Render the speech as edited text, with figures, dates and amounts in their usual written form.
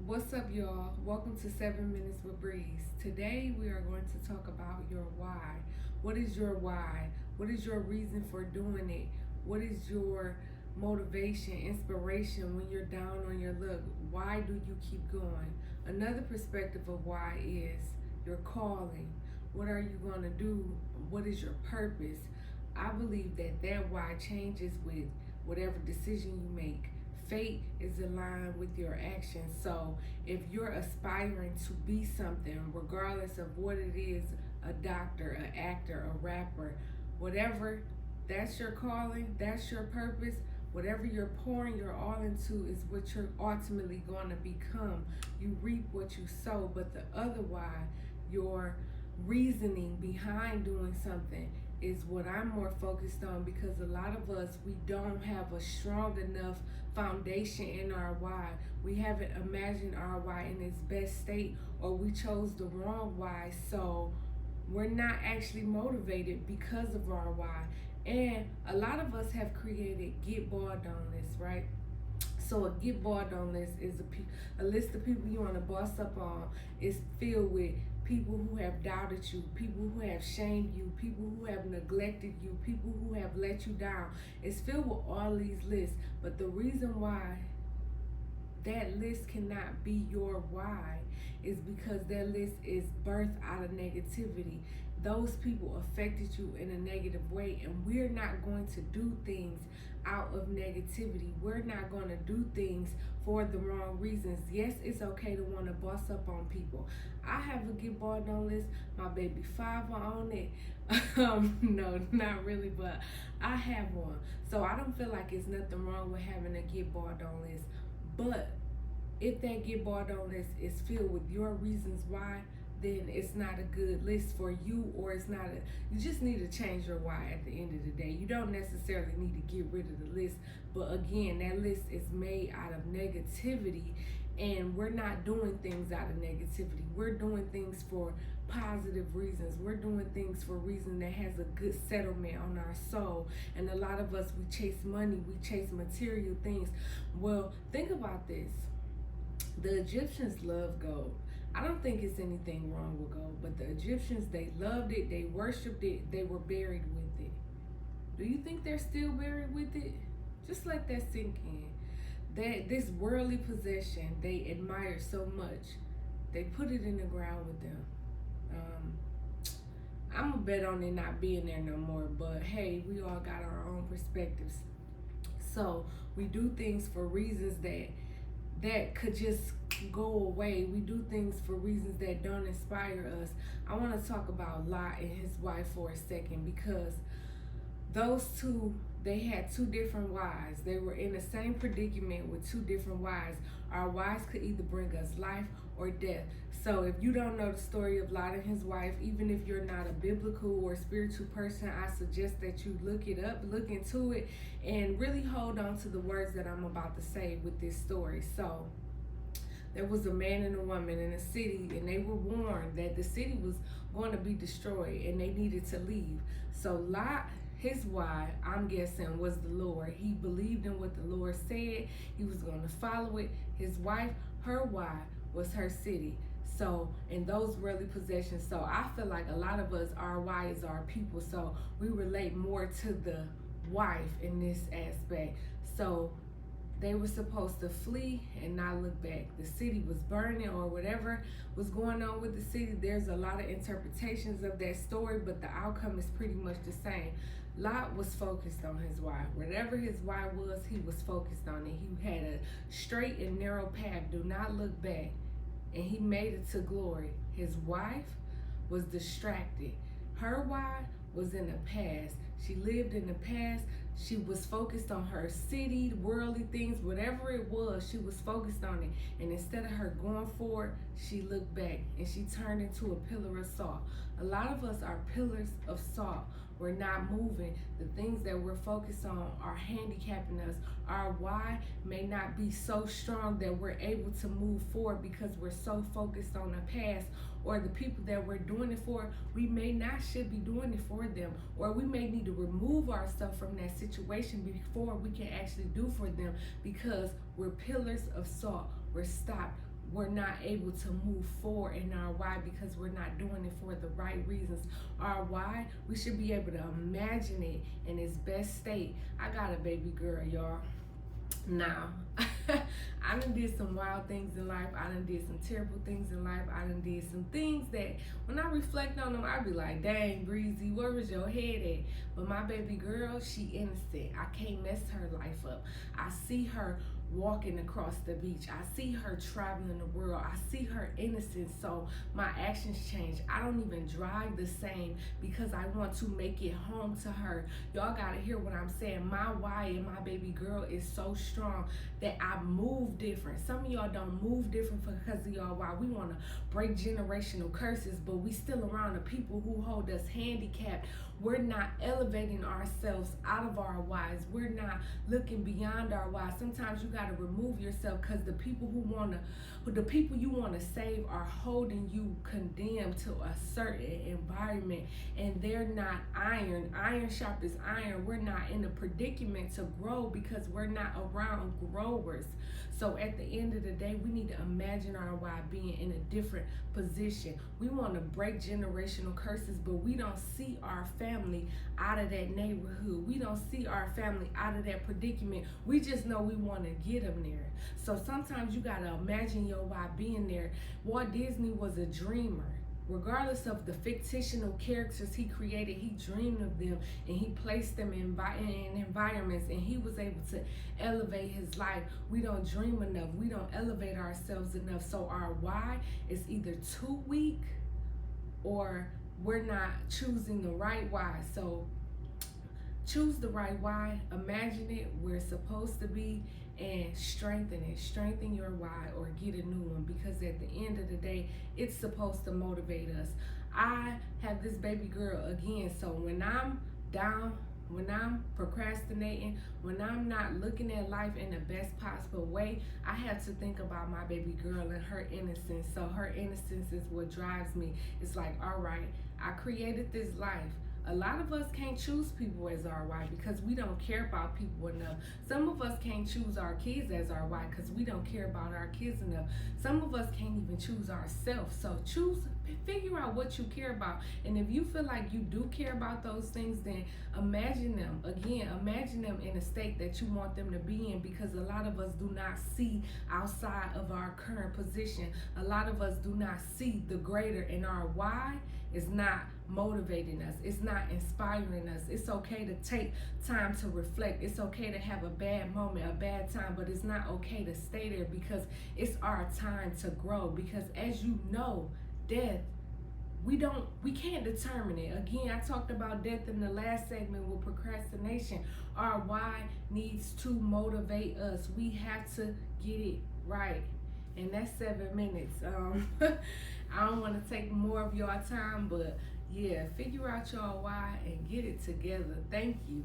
What's up, y'all? Welcome to 7 Minutes with Breeze. Today, we are going to talk about your why. What is your why? What is your reason for doing it? What is your motivation, inspiration when you're down on your luck? Why do you keep going? Another perspective of why is your calling. What are you going to do? What is your purpose? I believe that why changes with whatever decision you make. Fate is aligned with your actions. So if you're aspiring to be something, regardless of what it is, a doctor, an actor, a rapper, whatever, that's your calling, that's your purpose. Whatever you're pouring your all into is what you're ultimately going to become. You reap what you sow, but the other why, your reasoning behind doing something, is what I'm more focused on, because a lot of us, we don't have a strong enough foundation in our why. We haven't imagined our why in its best state, or we chose the wrong why. So we're not actually motivated because of our why. And a lot of us have created get bored on lists, right? So a get bored on list is a list of people you want to boss up on. Is filled with people who have doubted you, people who have shamed you, people who have neglected you, people who have let you down. It's filled with all these lists. But the reason why that list cannot be your why is because that list is birthed out of negativity. Those people affected you in a negative way, and we're not going to do things out of negativity. We're not going to do things for the wrong reasons. Yes, it's okay to want to boss up on people. I have a get bored on list. My baby father on it. No, not really, but I have one. So I don't feel like it's nothing wrong with having a get bored on list. But if that get bored on list is filled with your reasons why, then it's not a good list for you, or it's not you just need to change your why at the end of the day. You don't necessarily need to get rid of the list, but again, that list is made out of negativity, and we're not doing things out of negativity. We're doing things for positive reasons. We're doing things for a reason that has a good settlement on our soul. And a lot of us, we chase money, we chase material things. Well, think about this. The Egyptians loved gold. I don't think it's anything wrong with gold, but the Egyptians, they loved it, they worshiped it, they were buried with it. Do you think they're still buried with it? Just let that sink in. That this worldly possession they admired so much, they put it in the ground with them. I'm gonna bet on it not being there no more, but hey, we all got our own perspectives. So we do things for reasons that could just go away. We do things for reasons that don't inspire us. I want to talk about Lot and his wife for a second, because those two, they had two different whys. They were in the same predicament with two different whys. Our whys could either bring us life or death. So if you don't know the story of Lot and his wife, even if you're not a biblical or spiritual person, I suggest that you look it up, look into it, and really hold on to the words that I'm about to say with this story. So there was a man and a woman in a city, and they were warned that the city was going to be destroyed and they needed to leave. So Lot, his why, I'm guessing, was the Lord. He believed in what the Lord said. He was going to follow it. His wife, her why was her city. So, in those worldly possessions. So I feel like a lot of us, our why is our people. So we relate more to the wife in this aspect. So they were supposed to flee and not look back. The city was burning, or whatever was going on with the city. There's a lot of interpretations of that story, but the outcome is pretty much the same. Lot was focused on his why. Whatever his why was, he was focused on it. He had a straight and narrow path. Do not look back. And he made it to glory. His wife was distracted. Her why was in the past. She lived in the past. She was focused on her city, worldly things, whatever it was, she was focused on it. And instead of her going forward, she looked back and she turned into a pillar of salt. A lot of us are pillars of salt. We're not moving. The things that we're focused on are handicapping us. Our why may not be so strong that we're able to move forward because we're so focused on the past, or the people that we're doing it for, we may not should be doing it for them, or we may need to remove ourselves from that situation before we can actually do for them, because we're pillars of salt. We're stopped. we're not able to move forward in our why because we're not doing it for the right reasons. Our why, we should be able to imagine it in its best state. I got a baby girl, y'all. Now, I done did some wild things in life. I done did some terrible things in life. I done did some things that when I reflect on them, I be like, dang, Breezy, where was your head at? But my baby girl, she innocent. I can't mess her life up. I see her walking across the beach. I see her traveling the world. I see her innocence. So my actions change. I don't even drive the same because I want to make it home to her. Y'all gotta hear what I'm saying. My why and my baby girl is so strong that I move different. Some of y'all don't move different because of y'all why. We want to break generational curses, but we still around the people who hold us handicapped. We're not elevating ourselves out of our whys. We're not looking beyond our whys. Sometimes you got to remove yourself because the people the people you want to save are holding you condemned to a certain environment, and they're not iron. Iron sharpens iron. We're not in a predicament to grow because we're not around growers. So at the end of the day, we need to imagine our why being in a different position. We want to break generational curses, but we don't see our family out of that neighborhood. We don't see our family out of that predicament. We just know we want to get them there. So sometimes you got to imagine your why being there. Walt Disney was a dreamer. Regardless of the fictional characters he created, he dreamed of them and he placed them in environments, and he was able to elevate his life. We don't dream enough. We don't elevate ourselves enough. So our why is either too weak or we're not choosing the right why. So choose the right why, imagine it where it's supposed to be, and strengthen it. Strengthen your why or get a new one, because at the end of the day, it's supposed to motivate us. I have this baby girl again, so when I'm down, when I'm procrastinating, when I'm not looking at life in the best possible way, I have to think about my baby girl and her innocence. So her innocence is what drives me. It's like, all right, I created this life. A lot of us can't choose people as our why because we don't care about people enough. Some of us can't choose our kids as our why because we don't care about our kids enough. Some of us can't even choose ourselves. So figure out what you care about. And if you feel like you do care about those things, then imagine them. Again, imagine them in a state that you want them to be in, because a lot of us do not see outside of our current position. A lot of us do not see the greater, and our why is not motivating us. It's not inspiring us. It's okay to take time to reflect. It's okay to have a bad moment, a bad time, but it's not okay to stay there, because it's our time to grow. Because as you know, death, we can't determine it. Again, I talked about death in the last segment with procrastination. Our why needs to motivate us. We have to get it right. And that's 7 minutes. I don't want to take more of your time, but yeah, figure out your why and get it together. Thank you.